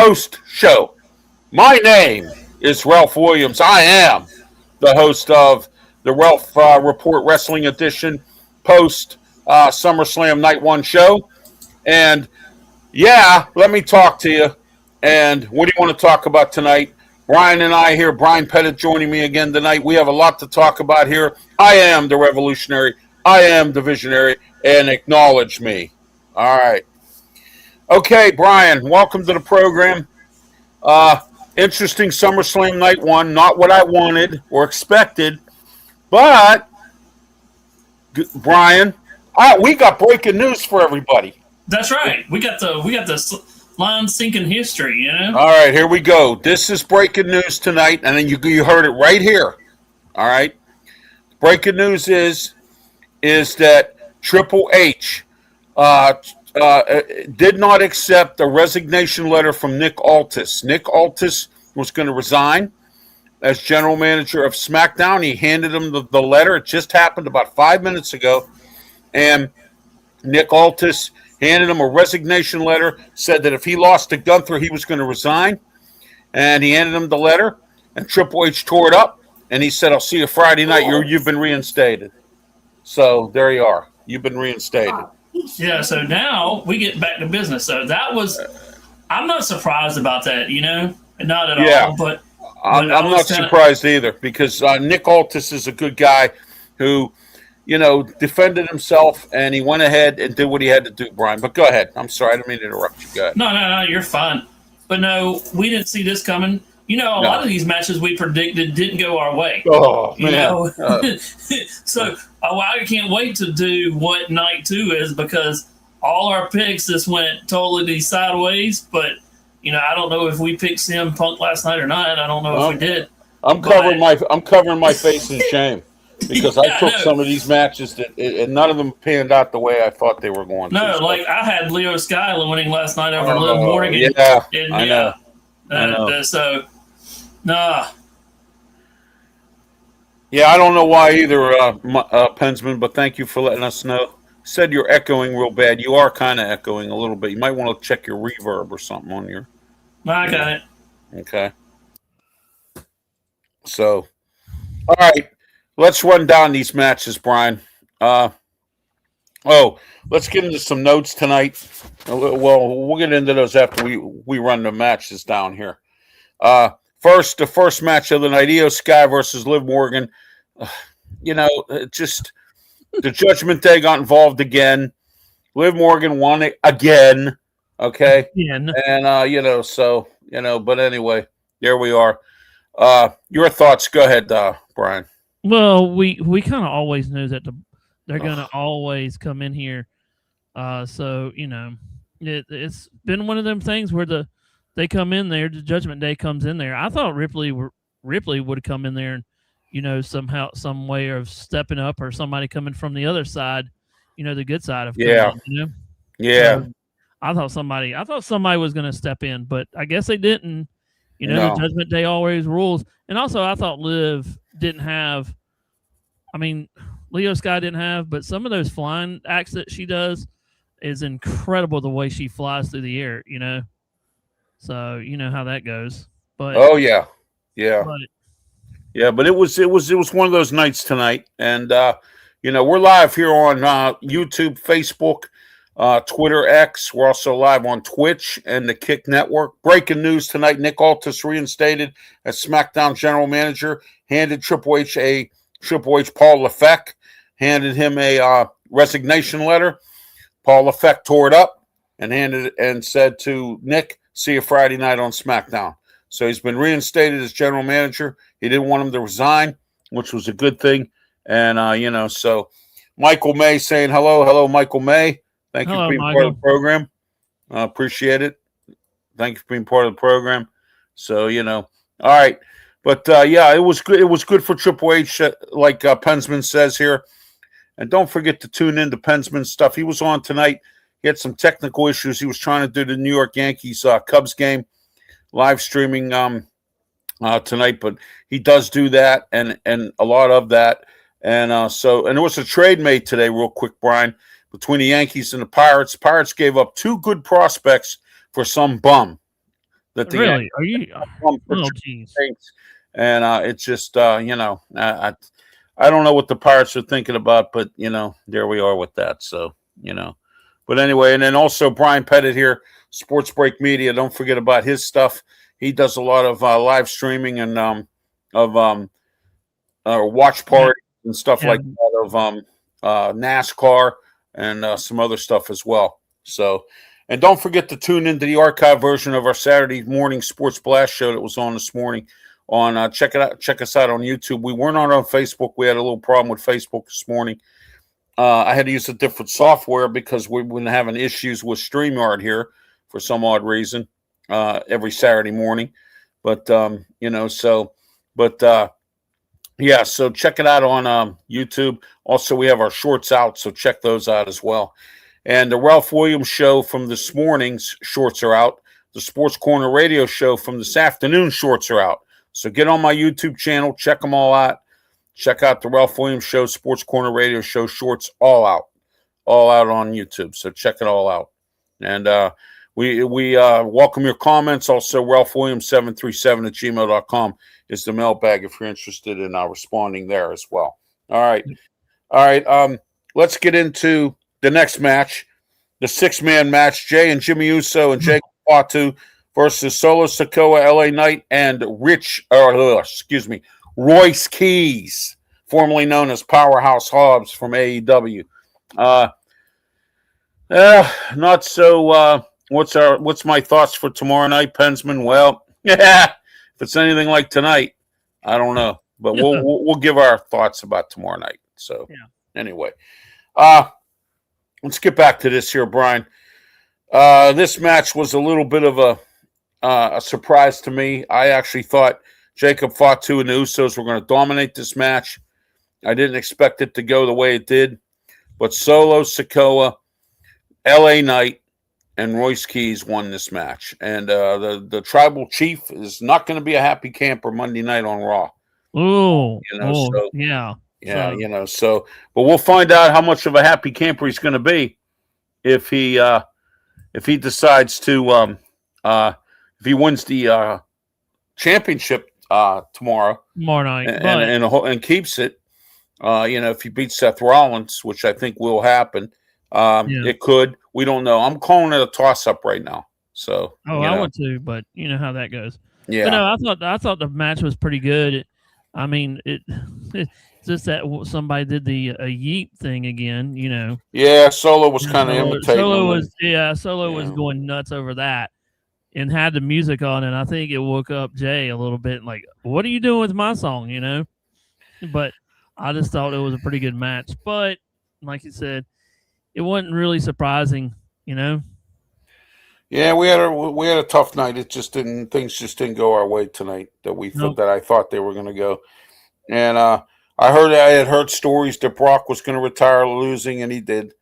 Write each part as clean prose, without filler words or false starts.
post show. My name is Ralph Williams. I am the host of the Ralph Report Wrestling Edition post SummerSlam Night One show. And yeah, let me talk to you. And what do you want to talk about tonight? Brian and I here, Brian Pettit joining me again tonight. We have a lot to talk about here. I am the revolutionary. I am the visionary. And acknowledge me. All right. Okay, Brian, welcome to the program. Interesting SummerSlam Night One. Not what I wanted or expected. But, Brian, we got breaking news for everybody. That's right. We got the line sinking history, you know? All right, here we go. This is breaking news tonight, and then you heard it right here. All right? Breaking news is that Triple H did not accept a resignation letter from Nick Aldis. Nick Aldis was going to resign as general manager of SmackDown. He handed him the letter. It just happened about 5 minutes ago. And Nick Aldis handed him a resignation letter, said that if he lost to Gunther, he was going to resign. And he handed him the letter, and Triple H tore it up, and he said, I'll see you Friday night. You've been reinstated. So there you are. You've been reinstated. Yeah, so now we get back to business. So I'm not surprised about that, you know? Not at all. But I'm not surprised either, because Nick Aldis is a good guy who, you know, defended himself, and he went ahead and did what he had to do, Brian. But go ahead. I'm sorry. I didn't mean to interrupt you. Go ahead. No, you're fine. But no, we didn't see this coming. You know, a lot of these matches we predicted didn't go our way. Oh, man. So I can't wait to do what night 2 is, because all our picks just went totally sideways. But, you know, I don't know if we picked CM Punk last night or not. I don't know if we did. I'm covering my face in shame, because I took some of these matches and none of them panned out the way I thought they were going to. No, like I had Leo Skyler winning last night over Liv Morgan. Yeah, I know. Nah. Yeah, I don't know why either, Pensman, but thank you for letting us know. Said you're echoing real bad. You are kind of echoing a little bit. You might want to check your reverb or something on your... I got it. Okay. So, all right. Let's run down these matches, Brian. Let's get into some notes tonight. Well, we'll get into those after we run the matches down here. First, the first match of the night, Io Sky versus Liv Morgan. You know, just the Judgment Day got involved again. Liv Morgan won it again. Okay. Again. And, you know, so, you know, but anyway, there we are. Your thoughts. Go ahead, Brian. Well, we kind of always knew that they're going to always come in here. So, you know, it's been one of them things where they come in there, the Judgment Day comes in there. I thought Ripley would come in there and, you know, somehow, some way of stepping up, or somebody coming from the other side, you know, the good side of coming in, you know? Yeah. So I thought somebody was going to step in, but I guess they didn't. You know, the Judgment Day always rules. And also, I thought Liv didn't have, I mean, Leo Sky didn't have, but some of those flying acts that she does is incredible, the way she flies through the air, you know? So, you know how that goes. But but it was one of those nights tonight. And, you know, we're live here on YouTube, Facebook, Twitter, X. We're also live on Twitch and the Kick Network. Breaking news tonight: Nick Aldis reinstated as SmackDown general manager. Handed Triple H Paul Lefebvre handed him a resignation letter. Paul Lefebvre tore it up and said to Nick, "See you Friday night on SmackDown." So he's been reinstated as general manager. He didn't want him to resign, which was a good thing. And you know, so Michael May saying hello, Michael May. Thank you for being part of the program. Appreciate it. Thank you for being part of the program. So, you know, all right. But, yeah, it was good. It was good for Triple H, like Pensman says here. And don't forget to tune in to Pensman's stuff. He was on tonight. He had some technical issues. He was trying to do the New York Yankees Cubs game live streaming tonight. But he does do that and a lot of that. And there was a trade made today, real quick, Brian, between the Yankees and the Pirates. Pirates gave up 2 good prospects for some bum. that the Really? Are you? come for Oh, jeez. Saints, and it's just I don't know what the Pirates are thinking about, but there we are with that. So but anyway, and then also Brian Pettit here, Sports Break Media. Don't forget about his stuff. He does a lot of live streaming and of watch parties and stuff like that of NASCAR and some other stuff as well. So, and don't forget to tune into the archive version of our Saturday morning Sports Blast show that was on this morning. Check it out. Check us out on YouTube. We weren't on Facebook. We had a little problem with Facebook this morning. I had to use a different software because we've been having issues with StreamYard here for some odd reason every Saturday morning. But so check it out on YouTube. Also, we have our shorts out, so check those out as well. And the Ralph Williams show from this morning's shorts are out. The Sports Corner Radio show from this afternoon shorts are out. So get on my YouTube channel, check them all out. Check out the Ralph Williams show, Sports Corner Radio show shorts, all out on YouTube. So check it all out. And we welcome your comments. Also, Ralph Williams 737 at gmail.com is the mailbag if you're interested in responding there as well. All right. Let's get into the next match, the 6-man match, Jay and Jimmy Uso and Jacob Fatu versus Solo Sikoa, LA Knight, and Royce Keys, formerly known as Powerhouse Hobbs from AEW. Not so. What's my thoughts for tomorrow night, Pensman? Well, if it's anything like tonight, I don't know, but we'll give our thoughts about tomorrow night. So anyway, let's get back to this here, Brian. This match was a little bit of a surprise to me. I actually thought Jacob Fatu and the Usos were going to dominate this match. I didn't expect it to go the way it did. But Solo Sikoa, LA Knight, and Royce Keys won this match. And the tribal chief is not going to be a happy camper Monday night on Raw. Ooh. But we'll find out how much of a happy camper he's going to be if he decides to if he wins the championship tomorrow night and keeps it. If he beats Seth Rollins, which I think will happen, it could. We don't know. I'm calling it a toss-up right now. So I would too, but you know how that goes. Yeah. But no, I thought the match was pretty good. I mean, it's just that somebody did the yeet thing again. Yeah, Solo was kind of imitating. Solo was going nuts over that. And had the music on, and I think it woke up Jay a little bit. Like, what are you doing with my song? But I just thought it was a pretty good match. But like you said, it wasn't really surprising. Yeah, we had a tough night. Things just didn't go our way tonight that I thought they were going to go. And I had heard stories that Brock was going to retire losing, and he did.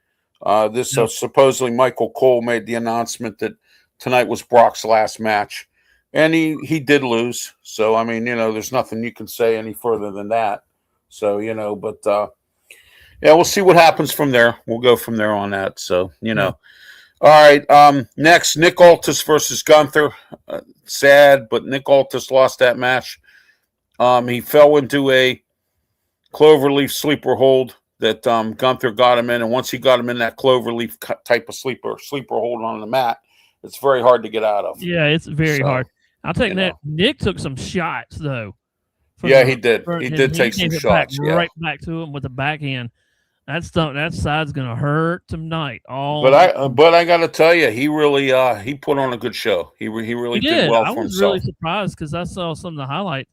Supposedly Michael Cole made the announcement that tonight was Brock's last match, and he did lose. So, I mean, there's nothing you can say any further than that. So, we'll see what happens from there. We'll go from there on that. So, All right, next, Nick Aldis versus Gunther. Sad, but Nick Aldis lost that match. He fell into a cloverleaf sleeper hold that Gunther got him in, and once he got him in that cloverleaf type of sleeper hold on the mat, it's very hard to get out of. Yeah, it's very hard. I'll take that. Nick took some shots, though. Yeah, he did. He did take some shots. Right back to him with the backhand. That side's going to hurt tonight. But I got to tell you, he really he put on a good show. He really did well for himself. I was really surprised because I saw some of the highlights.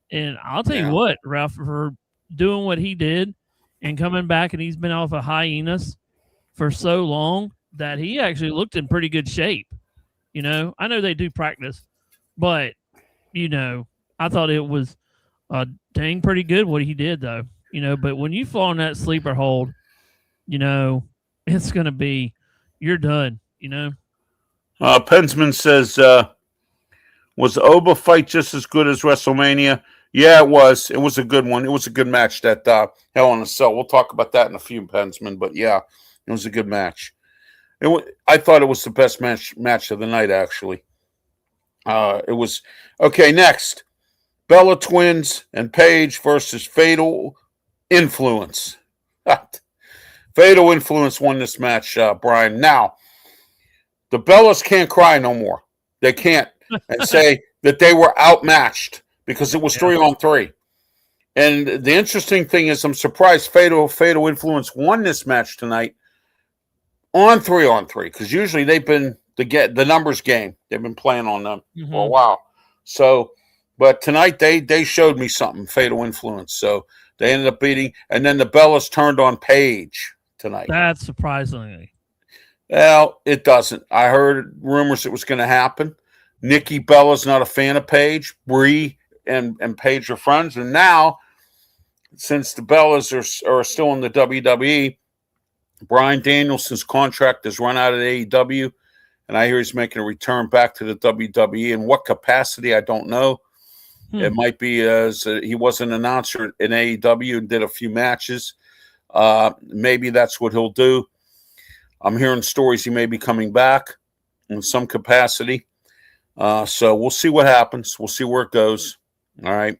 And I'll tell you what, Ralph, for doing what he did and coming back, and he's been off of hiatus for so long, that he actually looked in pretty good shape. I know they do practice, but, I thought it was dang pretty good what he did, though. But when you fall in that sleeper hold, it's going to be, you're done, Pensman says, was the Oba fight just as good as WrestleMania? Yeah, it was. It was a good one. It was a good match, that Hell in a Cell. We'll talk about that in a few, Pensman, but yeah, it was a good match. I thought it was the best match of the night, actually. It was okay. Next, Bella Twins and Paige versus Fatal Influence. Fatal Influence won this match, Brian. Now, the Bellas can't cry no more. They can't and say that they were outmatched because it was 3-on-3. And the interesting thing is, I'm surprised Fatal Influence won this match tonight on 3-on-3 because usually they've been the numbers game. They've been playing on them for a while. So, but tonight they showed me something. Fatal Influence. So they ended up beating, and then the Bellas turned on Paige tonight. That's surprisingly. Well, it doesn't. I heard rumors it was going to happen. Nikki Bella's not a fan of Paige. Brie and Paige are friends. And now, since the Bellas are still in the WWE, Bryan Danielson's contract has run out at AEW, and I hear he's making a return back to the WWE. In what capacity, I don't know. It might be as he was an announcer in AEW and did a few matches. Maybe that's what he'll do. I'm hearing stories he may be coming back in some capacity. So we'll see what happens. We'll see where it goes. All right.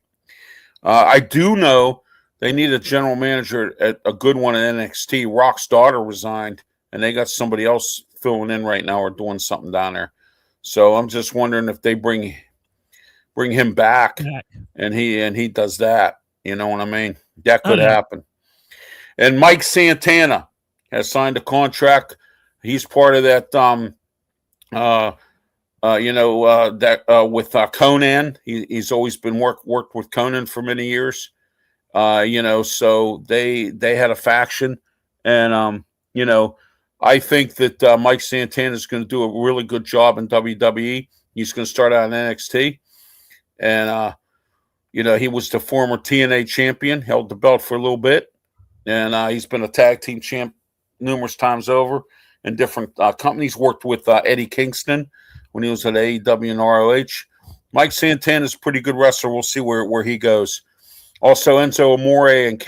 I do know they need a general manager, a good one at NXT. Rock's daughter resigned, and they got somebody else filling in right now or doing something down there. So I'm just wondering if they bring him back and he does that. You know what I mean? That could happen. And Mike Santana has signed a contract. He's part of that with Conan. He's always been worked with Conan for many years. So they had a faction, and I think that Mike Santana is going to do a really good job in WWE. He's going to start out in NXT, and he was the former TNA champion, held the belt for a little bit, and he's been a tag team champ numerous times over in different companies. Worked with Eddie Kingston when he was at AEW and ROH. Mike Santana is a pretty good wrestler. We'll see where he goes. Also, Enzo Amore and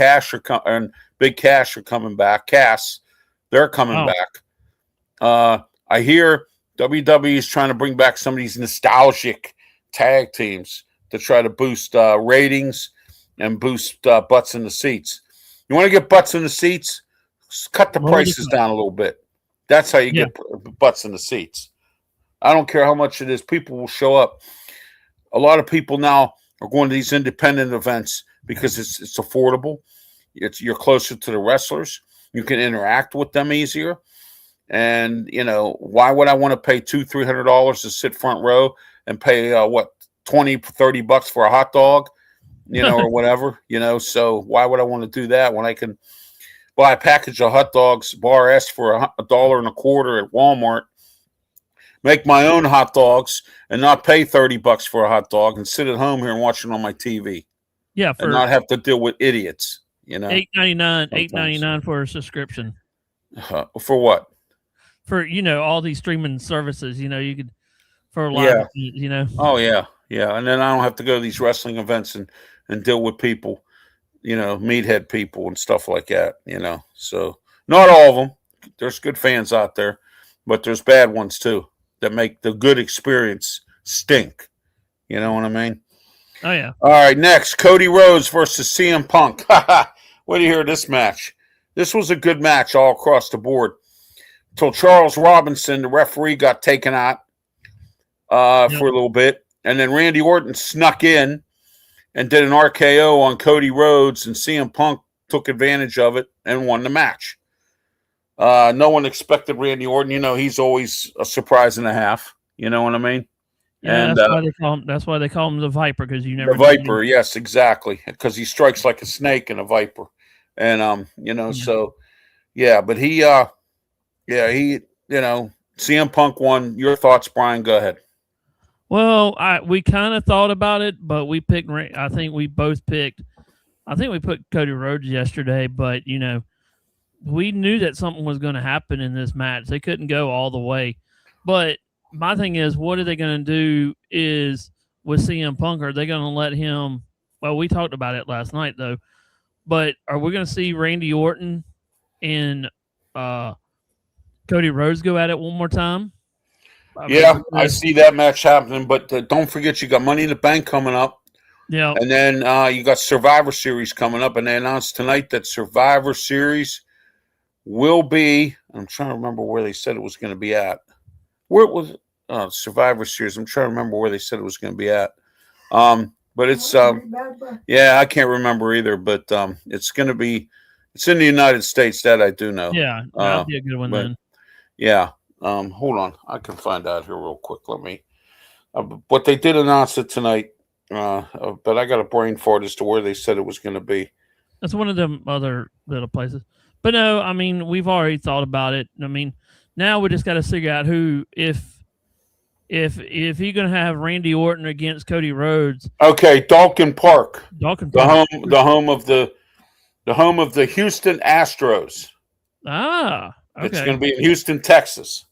and Big Cash are coming back. They're coming back. I hear WWE is trying to bring back some of these nostalgic tag teams to try to boost ratings and boost butts in the seats. You want to get butts in the seats? Cut the prices down a little bit. That's how you get butts in the seats. I don't care how much it is. People will show up. A lot of people now are going to these independent events because it's affordable. You're closer to the wrestlers. You can interact with them easier. And, why would I want to pay $200-$300 to sit front row and pay, $20-$30 for a hot dog, or whatever, So why would I want to do that when I can buy a package of hot dogs, bar S for $1.25 at Walmart, make my own hot dogs and not pay $30 for a hot dog and sit at home here and watch it on my TV. Yeah, and not have to deal with idiots. $8.99 for a subscription. For what? For all these streaming services. You could for a live. Oh yeah, and then I don't have to go to these wrestling events and deal with people, meathead people and stuff like that. So not all of them. There's good fans out there, but there's bad ones too that make the good experience stink. You know what I mean? Oh, yeah. All right, next, Cody Rhodes versus CM Punk. What do you hear of this match? This was a good match all across the board until Charles Robinson, the referee, got taken out for a little bit. And then Randy Orton snuck in and did an RKO on Cody Rhodes, and CM Punk took advantage of it and won the match. No one expected Randy Orton. He's always a surprise and a half. You know what I mean? Yeah, and that's why they call him the Viper, because you never. The Viper, yes, exactly, because he strikes like a snake in a viper, and so yeah. But he, CM Punk won. Your thoughts, Brian? Go ahead. Well, we kind of thought about it, but we picked. I think we both picked. I think we put Cody Rhodes yesterday, but we knew that something was going to happen in this match. They couldn't go all the way, but. My thing is, what are they going to do is with CM Punk? Are they going to let him? Well, we talked about it last night, though. But are we going to see Randy Orton and Cody Rhodes go at it one more time? Yeah, I see that match happening, but don't forget you got Money in the Bank coming up. Yeah. And then you got Survivor Series coming up, and they announced tonight that Survivor Series will be, I'm trying to remember where they said it was going to be at. Where it was Survivor Series. I'm trying to remember where they said it was going to be at. But it's yeah, I can't remember either, but it's going to be, it's in the United States, that I do know. Yeah, that'll be a good one then. Yeah. Hold on. I can find out here real quick. Let me, but they did announce it tonight. But I got a brain fart as to where they said it was going to be. That's one of them other little places. But no, I mean, we've already thought about it. I mean, now we just got to figure out who, if you're going to have Randy Orton against Cody Rhodes. Okay, Dalkin Park. Dalkin Park. The home of the Houston Astros. Ah, okay. It's going to be in Houston, Texas.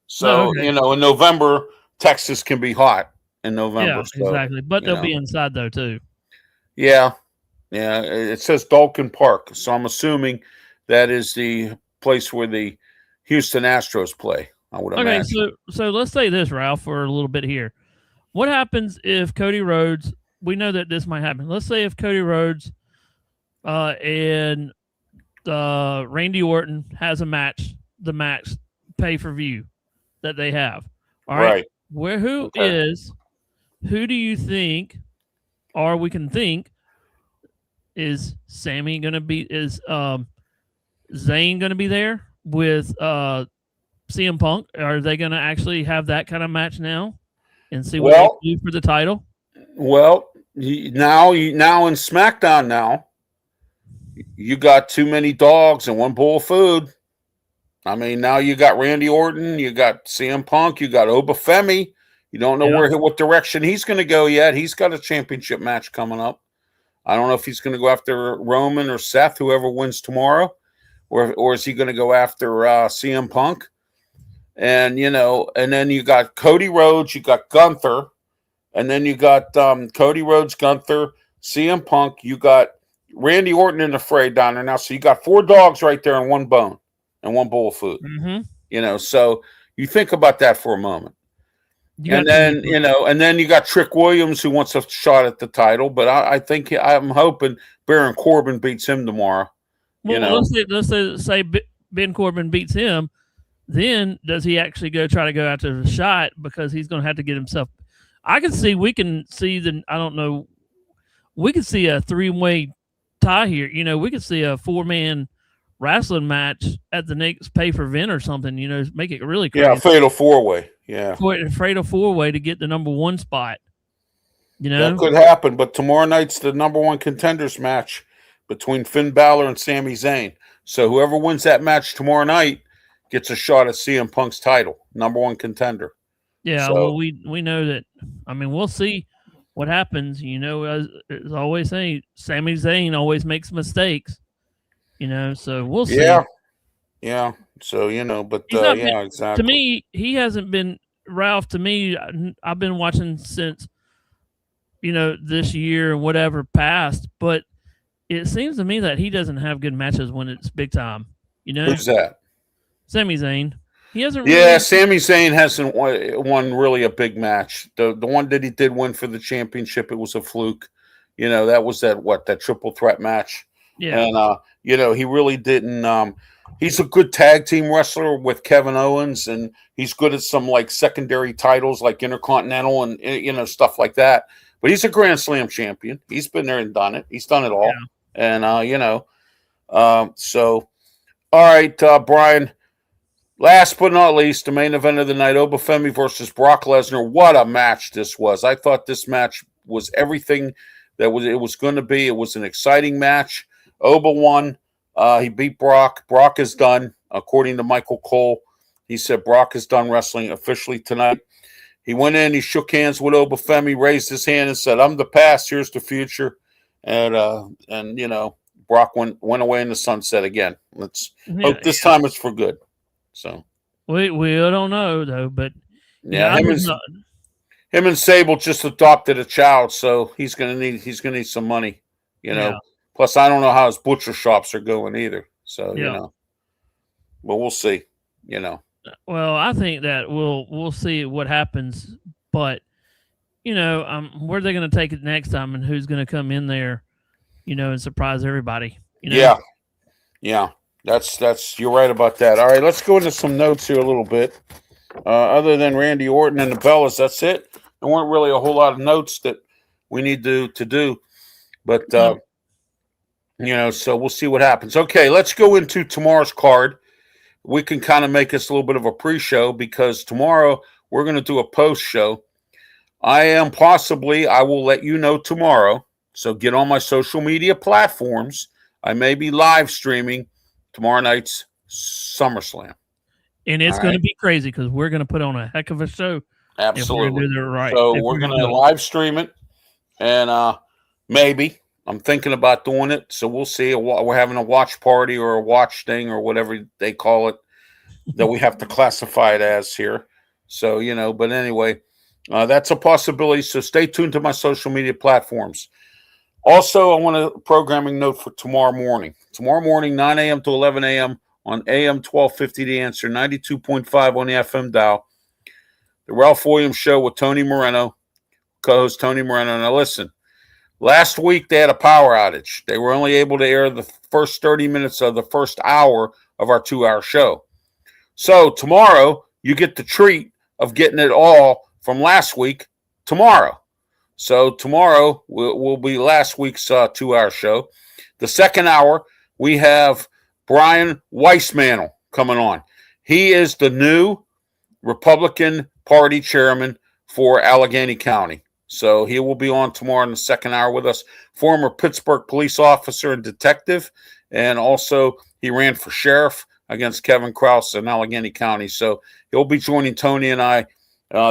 So, okay. in November, Texas can be hot in November. Yeah, so, exactly. But they'll be inside, though, too. Yeah. Yeah. It says Dalkin Park. So I'm assuming that is the place where the Houston Astros play, I would imagine. Okay, so let's say this, Ralph, for a little bit here. What happens if Cody Rhodes, we know that this might happen. Let's say if Cody Rhodes and Randy Orton has a match, the match pay-per-view that they have. All right. Who do you think, or we can think, is Sammy going to be, is Zayn going to be there with CM Punk? Are they going to actually have that kind of match now and see what they do for the title? Well, now in SmackDown now, you got too many dogs and one bowl of food. I mean, now you got Randy Orton, you got CM Punk, you got Obafemi. You don't know what direction he's going to go yet. He's got a championship match coming up. I don't know if he's going to go after Roman or Seth, whoever wins tomorrow, or is he going to go after CM Punk? And and then you got Cody Rhodes, you got Gunther, and then you got Cody Rhodes, Gunther, CM Punk. You got Randy Orton in the fray down there now. So you got 4 dogs right there in one bone and one bowl of food. Mm-hmm. So you think about that for a moment. And then you got Trick Williams, who wants a shot at the title, but I'm hoping Baron Corbin beats him tomorrow. Well, let's say Ben Corbin beats him. Then does he actually try to go after the shot, because he's going to have to get himself? We can see we could see a 3-way tie here. We could see a 4-man wrestling match at the next pay-per-view or something. Make it really crazy. Yeah, fatal 4-way. Yeah, fatal 4-way to get the number 1 spot. That could happen. But tomorrow night's the number 1 contenders match between Finn Balor and Sami Zayn. So whoever wins that match tomorrow night gets a shot at CM Punk's title, number 1 contender. Yeah, well, we know that. I mean, we'll see what happens. As always saying, Sami Zayn always makes mistakes. So we'll see. Yeah. So but exactly. To me, he hasn't been, Ralph. To me, I've been watching since this year and whatever past, but it seems to me that he doesn't have good matches when it's big time. Who's that? Sami Zayn. He hasn't. Yeah, Sami Zayn hasn't won really a big match. The one that he did win for the championship, it was a fluke. That was that triple threat match. Yeah. And he really didn't. He's a good tag team wrestler with Kevin Owens, and he's good at some secondary titles like Intercontinental and stuff like that. But he's a Grand Slam champion. He's been there and done it. He's done it all. Yeah. And so all right, Brian. Last but not least, the main event of the night: Obafemi versus Brock Lesnar. What a match this was! I thought this match was everything that it was going to be. It was an exciting match. Oba won. He beat Brock. Brock is done, according to Michael Cole. He said Brock is done wrestling officially tonight. He went in, he shook hands with Obafemi, raised his hand and said, "I'm the past, here's the future." And Brock went away in the sunset again. Let's hope this time it's for good. So we don't know though, but him and Sable just adopted a child, so he's gonna need some money, Plus, I don't know how his butcher shops are going either. So, but we'll see, Well, I think that we'll see what happens, but where are they going to take it next time, and who's going to come in there, and surprise everybody? Yeah, yeah. That's you're right about that. All right, let's go into some notes here a little bit. Other than Randy Orton and the Bellas, that's it. There weren't really a whole lot of notes that we need to do, but so we'll see what happens. Okay, let's go into tomorrow's card. We can kind of make this a little bit of a pre-show because tomorrow we're going to do a post-show. I will let you know tomorrow. So get on my social media platforms. I may be live streaming tomorrow night's SummerSlam. And it's going to be crazy because we're going to put on a heck of a show. Absolutely. If we're going to do it right. So we're going to live stream it. And maybe I'm thinking about doing it. So we'll see. We're having a watch party or a watch thing or whatever they call it that we have to classify it as here. So, but anyway, that's a possibility. So stay tuned to my social media platforms. Also, I want a programming note for tomorrow morning. Tomorrow morning, 9 a.m. to 11 a.m. on AM 1250 The Answer, 92.5 on the FM dial. The Ralph Williams Show with Tony Moreno, co-host Tony Moreno. Now listen, last week they had a power outage. They were only able to air the first 30 minutes of the first hour of our 2-hour show. So tomorrow, you get the treat of getting it all from last week tomorrow. So tomorrow will be last week's 2-hour show. The second hour, we have Brian Weissmantle coming on. He is the new Republican Party chairman for Allegheny County. So he will be on tomorrow in the second hour with us. Former Pittsburgh police officer and detective. And also he ran for sheriff against Kevin Krause in Allegheny County. So he'll be joining Tony and I.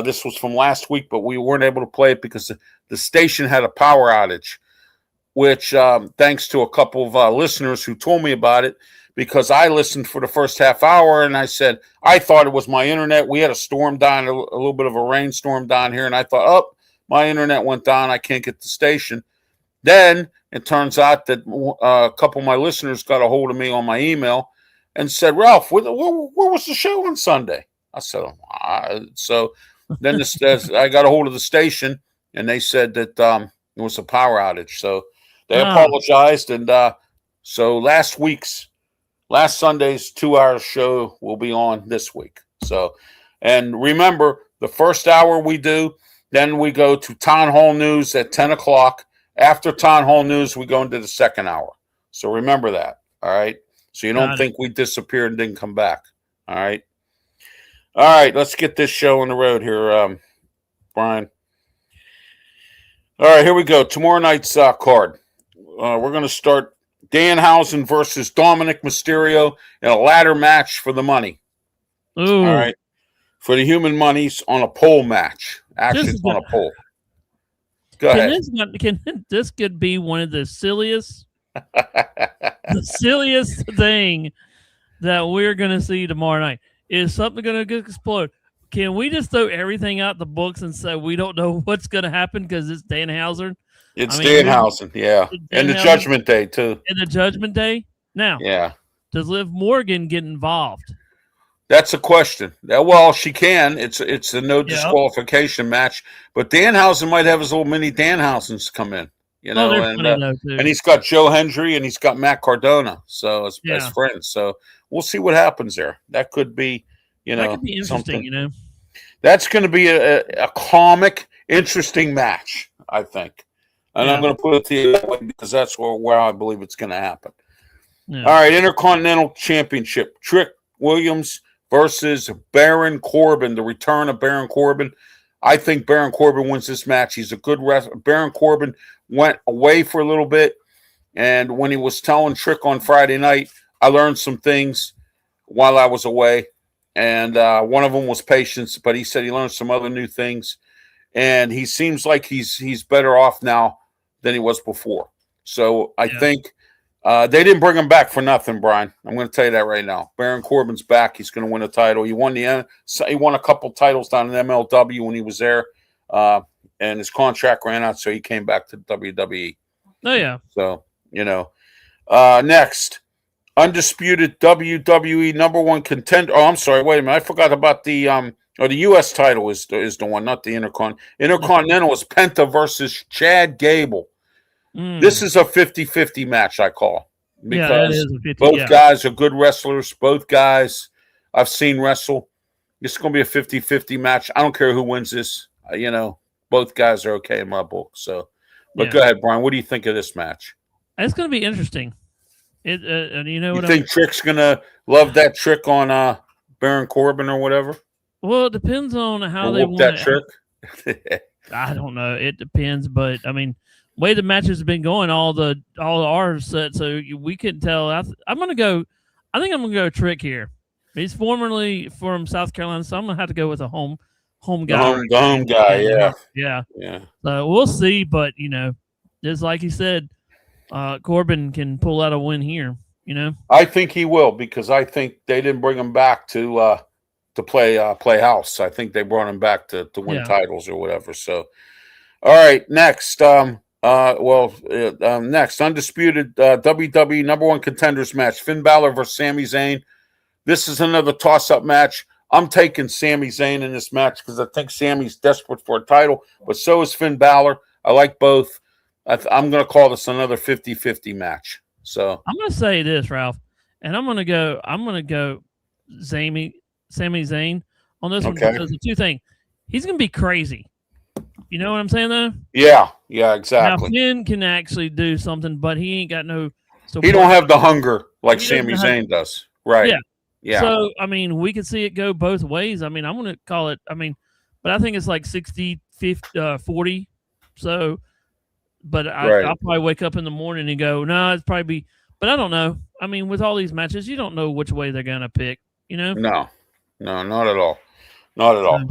This was from last week, but we weren't able to play it because the station had a power outage, which thanks to a couple of listeners who told me about it, because I listened for the first half hour and I said, I thought it was my internet. We had a storm down, a little bit of a rainstorm down here. And I thought, oh, my internet went down. I can't get the station. Then it turns out that a couple of my listeners got a hold of me on my email and said, Ralph, where was the show on Sunday? I said, so then I got a hold of the station and they said that it was a power outage. So they apologized. And so last Sunday's 2-hour show will be on this week. So, and remember, the first hour we do, then we go to Town Hall News at 10 o'clock. After Town Hall News, we go into the second hour. So remember that. All right. So you don't think we disappeared and didn't come back. All right. All right. Let's get this show on the road here, Brian. All right. Here we go. Tomorrow night's card. We're going to start Danhausen versus Dominic Mysterio in a ladder match for the money. Ooh. All right. For the human monies on a pole match. Actually, it's on a pole. Go ahead. This could be one of the silliest thing that we're going to see tomorrow night. Is something going to explode? Can we just throw everything out the books and say we don't know what's going to happen because it's Danhausen? It's Danhausen, yeah. And the Judgment Day, too. And the Judgment Day? Now, does Liv Morgan get involved? That's a question. Well, she can. It's a no disqualification match. But Danhausen might have his little mini Danhausens come in. And he's got Joe Hendry and he's got Matt Cardona, so as friends. So we'll see what happens there. That could be, that could be interesting. That's going to be a comic, interesting match, I think. And I'm going to put it to you that way because that's where I believe it's going to happen. Yeah. All right, Intercontinental Championship. Trick Williams versus Baron Corbin, the return of Baron Corbin. I think Baron Corbin wins this match. He's a good wrestler. Baron Corbin went away for a little bit, and when he was telling Trick on Friday night, I learned some things while I was away, and one of them was patience, but he said he learned some other new things, and he seems like he's better off now than he was before. So I think they didn't bring him back for nothing, Brian. I'm going to tell you that right now. Baron Corbin's back. He's going to win a title. He won a couple titles down in MLW when he was there, and his contract ran out, so he came back to WWE. Oh, yeah. So, next, undisputed WWE number one contender. Oh, I'm sorry. Wait a minute. I forgot about the the U.S. title is the one, not the Intercontinental is Penta versus Chad Gable. This is a 50-50 match, I call, that because is a 50, both guys are good wrestlers. Both guys I've seen wrestle. This is going to be a 50-50 match. I don't care who wins this. Both guys are okay in my book. So, but go ahead, Brian. What do you think of this match? It's going to be interesting. You think Trick's going to love that trick on Baron Corbin or whatever? Well, it depends on how they want that trick. I don't know. It depends, but I mean, way the matches have been going, all our set, so we couldn't tell. I think I'm gonna go Trick here. He's formerly from South Carolina, so I'm gonna have to go with a home guy. The home guy, yeah. So we'll see, but just like he said, Corbin can pull out a win here. I think he will, because I think they didn't bring him back to play house. I think they brought him back to win titles or whatever. So, all right, next. Next, undisputed WWE number one contenders match: Finn Balor versus Sami Zayn. This is another toss-up match. I'm taking Sami Zayn in this match because I think Sami's desperate for a title, but so is Finn Balor. I like both. I'm going to call this another 50-50 match. So I'm going to say this, Ralph, and I'm going to go Sami Zayn on this one because the two things. He's going to be crazy. You know what I'm saying, though? Yeah, exactly. Now, Finn can actually do something, but he ain't got no support. He don't have the hunger like Sami Zayn does. Right. Yeah. So, I mean, we could see it go both ways. I mean, I'm going to call it, but I think it's like 60, 50, 40. So, but I'll probably wake up in the morning and go, no, it's probably but I don't know. I mean, with all these matches, you don't know which way they're going to pick, No, not at all. Not at all.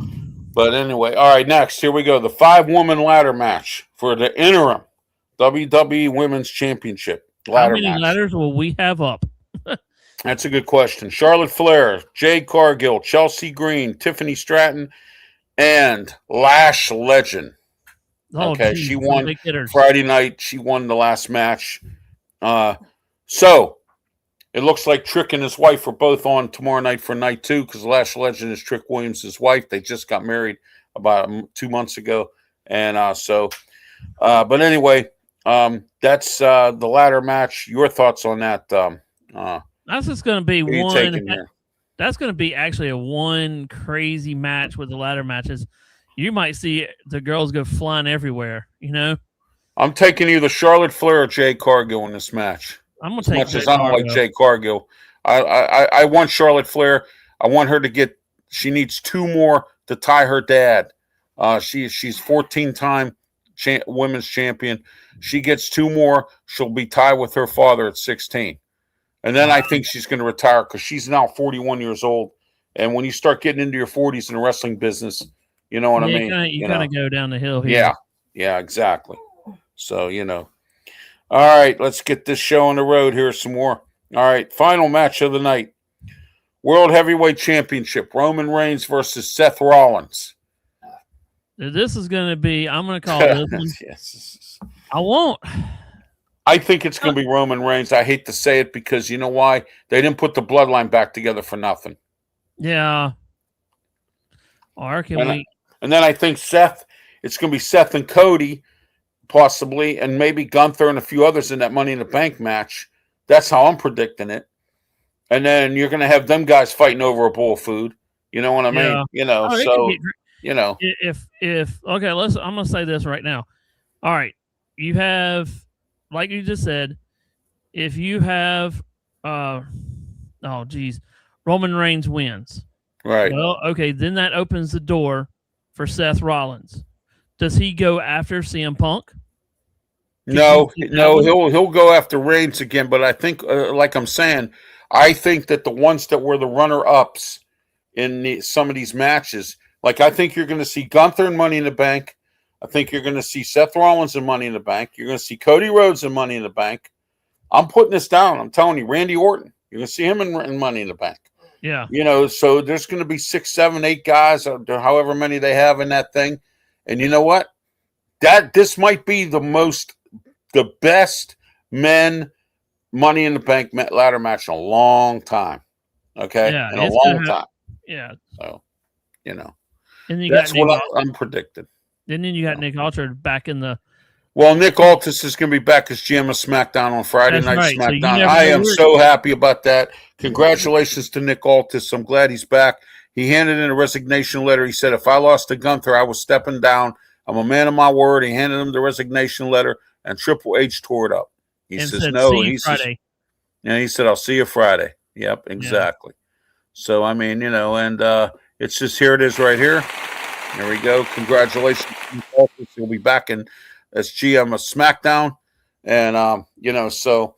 But anyway, all right, next, here we go. The 5-woman ladder match for the interim WWE Women's Championship. How many ladders will we have up? That's a good question. Charlotte Flair, Jade Cargill, Chelsea Green, Tiffany Stratton, and Lash Legend. Geez, she won Friday night. She won the last match. So it looks like Trick and his wife are both on tomorrow night for night 2 because Lash Legend is Trick Williams' wife. They just got married about 2 months ago. And but anyway, that's the ladder match. Your thoughts on that? That's just going to be one. That's going to be actually a one crazy match with the ladder matches. You might see the girls go flying everywhere. I'm taking either Charlotte Flair or Jade Cargill in this match. I'm going to take. As much as I don't like Jade Cargill, I want Charlotte Flair. I want her to get. She needs 2 more to tie her dad. She's 14-time women's champion. She gets 2 more. She'll be tied with her father at 16. And then I think she's going to retire because she's now 41 years old. And when you start getting into your 40s in the wrestling business, you know what I mean? You kind of go down the hill here. Yeah, exactly. So, All right, let's get this show on the road here some more. All right, final match of the night. World Heavyweight Championship, Roman Reigns versus Seth Rollins. This is going to be, I'm going to call this one. Yes. I won't. I think it's going to be Roman Reigns. I hate to say it because you know why? They didn't put the bloodline back together for nothing. Yeah. Or can we? And then I think it's going to be Seth and Cody, possibly, and maybe Gunther and a few others in that Money in the Bank match. That's how I'm predicting it. And then you're going to have them guys fighting over a bowl of food. You know what I mean? If okay, I'm going to say this right now. All right, you have, like you just said, if you have, Roman Reigns wins. Right. Well, okay, then that opens the door for Seth Rollins. Does he go after CM Punk? No, he'll go after Reigns again. But I think, like I'm saying, I think that the ones that were the runner-ups in some of these matches, like I think you're going to see Gunther in Money in the Bank. I think you're going to see Seth Rollins in Money in the Bank. You're going to see Cody Rhodes in Money in the Bank. I'm putting this down. I'm telling you, Randy Orton. You're going to see him in Money in the Bank. Yeah. So there's going to be 6, 7, 8 guys, or however many they have in that thing. And you know what? This might be the best men Money in the Bank ladder match in a long time. Okay, Yeah, in a it's long time. Yeah, So, and then you that's got Nick what I'm predicted. And then you got Nick Aldridge back in the. Well, Nick Aldis is going to be back as GM of SmackDown on Friday That's Night right. So you SmackDown. never I know am where- so happy about that. Congratulations to Nick Aldis. I'm glad he's back. He handed in a resignation letter. He said, if I lost to Gunther, I was stepping down. I'm a man of my word. He handed him the resignation letter, and Triple H tore it up. He and says, said, no. "See you He says, Friday." and he said, I'll see you Friday. Yep, exactly. So, I mean, and it's just here it is right here. There we go. Congratulations to Nick Aldis. He'll be back as GM of SmackDown. And, so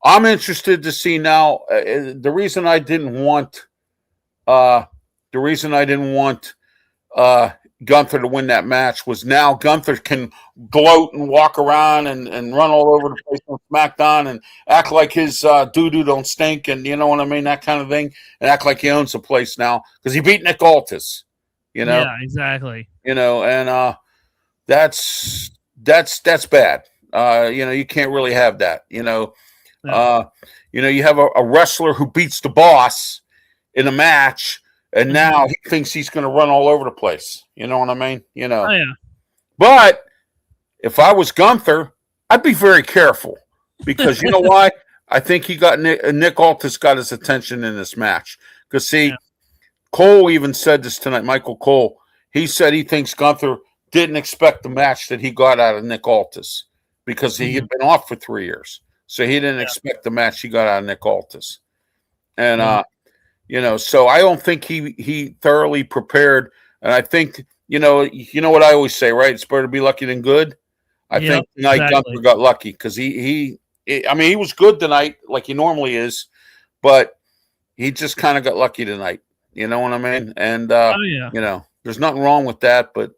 I'm interested to see now. The reason I didn't want Gunther to win that match was now Gunther can gloat and walk around and run all over the place on SmackDown and act like his doo-doo don't stink, and you know what I mean, that kind of thing, and act like he owns the place now because he beat Nick Aldis. Yeah, exactly. And that's bad. You can't really have that. You have a wrestler who beats the boss in a match, and now he thinks he's going to run all over the place. You know what I mean? Oh, yeah. But if I was Gunther, I'd be very careful because you know why? I think Nick Aldis got his attention in this match because Cole even said this tonight. Michael Cole, he said he thinks Gunther didn't expect the match that he got out of Nick Aldis because he had been off for 3 years. So he didn't expect the match he got out of Nick Aldis. And, so I don't think he thoroughly prepared. And I think, you know what I always say, right? It's better to be lucky than good. I think tonight Gunther got lucky because he was good tonight like he normally is, but he just kind of got lucky tonight. You know what I mean? And, there's nothing wrong with that, but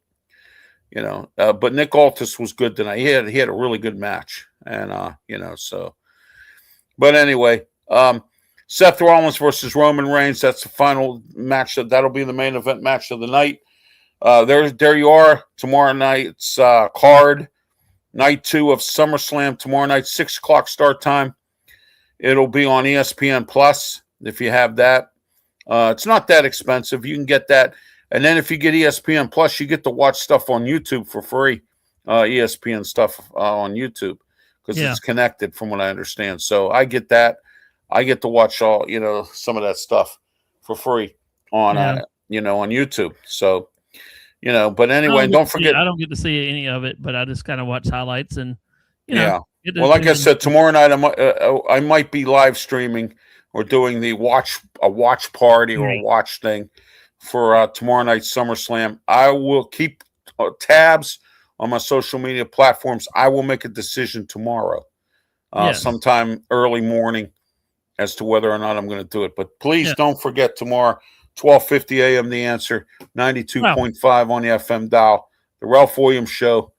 but Nick Aldis was good tonight. He had a really good match, and so. But anyway, Seth Rollins versus Roman Reigns. That's the final match. That'll be the main event match of the night. There you are. Tomorrow night's card, night 2 of SummerSlam. Tomorrow night, 6:00 start time. It'll be on ESPN Plus if you have that. It's not that expensive. You can get that. And then if you get ESPN Plus, you get to watch stuff on YouTube for free, ESPN stuff on YouTube because it's connected from what I understand. So I get that. I get to watch all, some of that stuff for free on, on YouTube. So, but anyway, don't forget. I don't get to see any of it, but I just kind of watch highlights and, Well, like I said, tomorrow night I might be live streaming or doing a watch party or a watch thing for tomorrow night's SummerSlam. I will keep tabs on my social media platforms. I will make a decision tomorrow, sometime early morning, as to whether or not I'm going to do it. But please don't forget tomorrow, 12:50 a.m. The Answer, 92.5 on the FM dial, the Ralph Williams Show,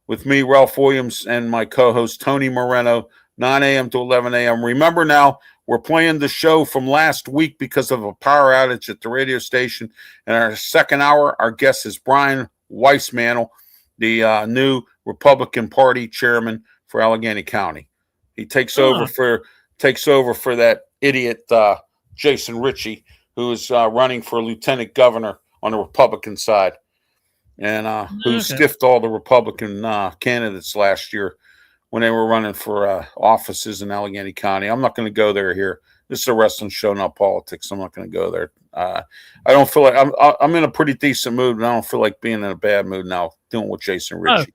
with me, Ralph Williams, and my co-host Tony Moreno, 9 a.m. to 11 a.m. Remember now, we're playing the show from last week because of a power outage at the radio station. And our second hour, our guest is Brian Weissmantle, the new Republican Party chairman for Allegheny County. He takes over for that idiot Jason Ritchie, who is running for lieutenant governor on the Republican side, and who stiffed all the Republican candidates last year when they were running for offices in Allegheny County. I'm not going to go there here. This is a wrestling show, not politics. I'm not going to go there. I don't feel like I'm in a pretty decent mood, and I don't feel like being in a bad mood now dealing with Jason Ritchie.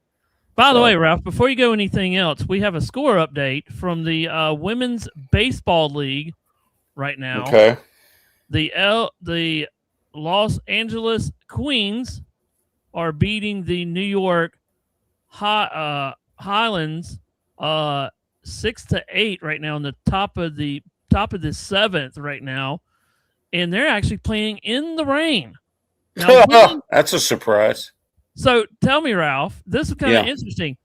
By the way, Ralph, before you go anything else, we have a score update from the Women's Baseball League right now. Okay. The Los Angeles Queens are beating the New York Highlands 6-8 right now on the top of the 7th right now, and they're actually playing in the rain. Now, that's a surprise. So tell me, Ralph, this is kind of interesting.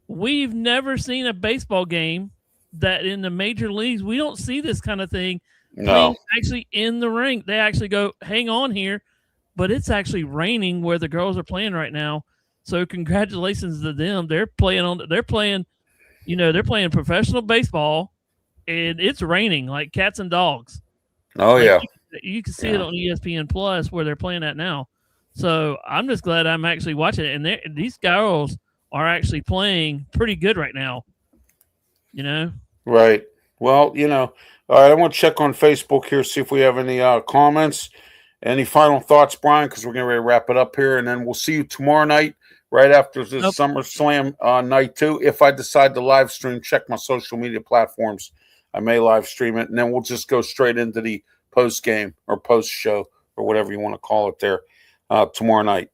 We've never seen a baseball game that in the major leagues, we don't see this kind of thing. No, actually in the ring, they actually go, hang on here, but it's actually raining where the girls are playing right now. So congratulations to them. They're playing they're playing professional baseball, and it's raining like cats and dogs. Oh Like yeah, you can see it on ESPN Plus where they're playing at now. So I'm just glad I'm actually watching it, and these girls are actually playing pretty good right now. right. Well, all right. I want to check on Facebook here, see if we have any comments. Any final thoughts, Brian? Because we're getting ready to wrap it up here, and then we'll see you tomorrow night, right after this Nope. SummerSlam Night 2. If I decide to live stream, check my social media platforms. I may live stream it, and then we'll just go straight into the post game or post show or whatever you want to call it there tomorrow night.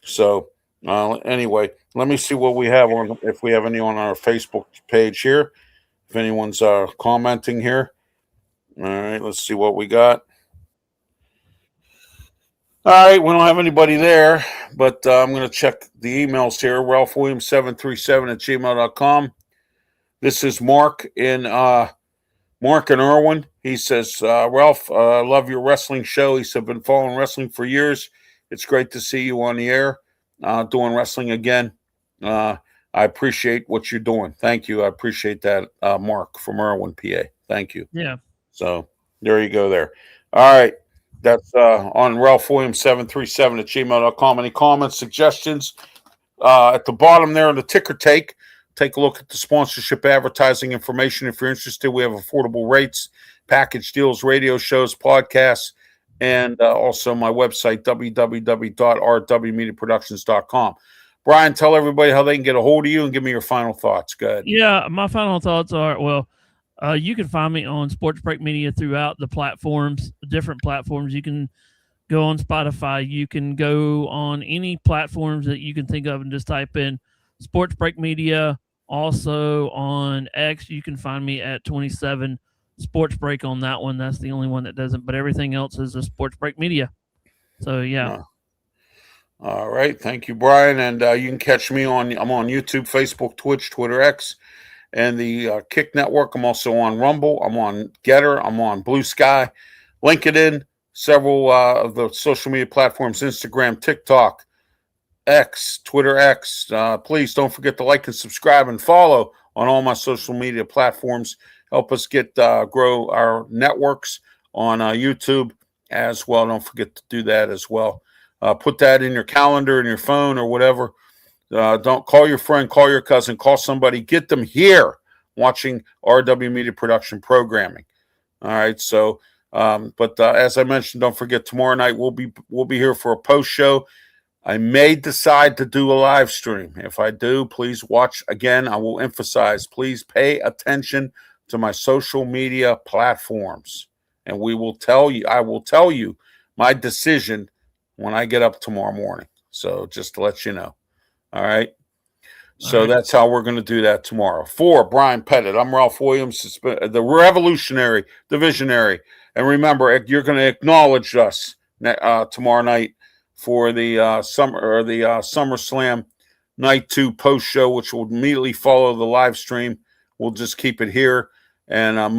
So anyway, let me see what we have on, if we have any on our Facebook page here. If anyone's commenting here. All right, let's see what we got. All right, we don't have anybody there, but I'm going to check the emails here. RalphWilliams737@gmail.com. This is Mark in Irwin. He says, Ralph, love your wrestling show. He said, been following wrestling for years. It's great to see you on the air doing wrestling again. I appreciate what you're doing. Thank you. I appreciate that, Mark from Irwin, PA. Thank you. Yeah. So there you go there. All right. That's on RalphWilliams737@gmail.com. Any comments, suggestions? At the bottom there in the ticker take a look at the sponsorship advertising information. If you're interested, we have affordable rates, package deals, radio shows, podcasts, and also my website, www.rwmediaproductions.com. Brian, tell everybody how they can get a hold of you and give me your final thoughts. Go ahead. Yeah, my final thoughts are, you can find me on Sports Break Media throughout the platforms, different platforms. You can go on Spotify. You can go on any platforms that you can think of and just type in Sports Break Media. Also on X, you can find me at 27 Sports Break on that one. That's the only one that doesn't, but everything else is a Sports Break Media. So, yeah. All right. Thank you, Brian. And you can catch me I'm on YouTube, Facebook, Twitch, Twitter, X, and the Kick Network. I'm also on Rumble. I'm on Getter. I'm on Blue Sky, LinkedIn, several of the social media platforms, Instagram, TikTok, X, Twitter X. Please don't forget to like and subscribe and follow on all my social media platforms. Help us grow our networks on YouTube as well. Don't forget to do that as well. Put that in your calendar, in your phone, or whatever. Don't call your friend, call your cousin, call somebody. Get them here watching RW Media Production programming. All right. So, but as I mentioned, don't forget tomorrow night we'll be here for a post show. I may decide to do a live stream. If I do, please watch again. I will emphasize, please pay attention to my social media platforms, and I will tell you my decision when I get up tomorrow morning. So just to let you know. All right. So that's how we're going to do that tomorrow. For Brian Pettit, I'm Ralph Williams, the revolutionary, the visionary. And remember, you're going to acknowledge us tomorrow night for the SummerSlam Night 2 post show, which will immediately follow the live stream. We'll just keep it here and move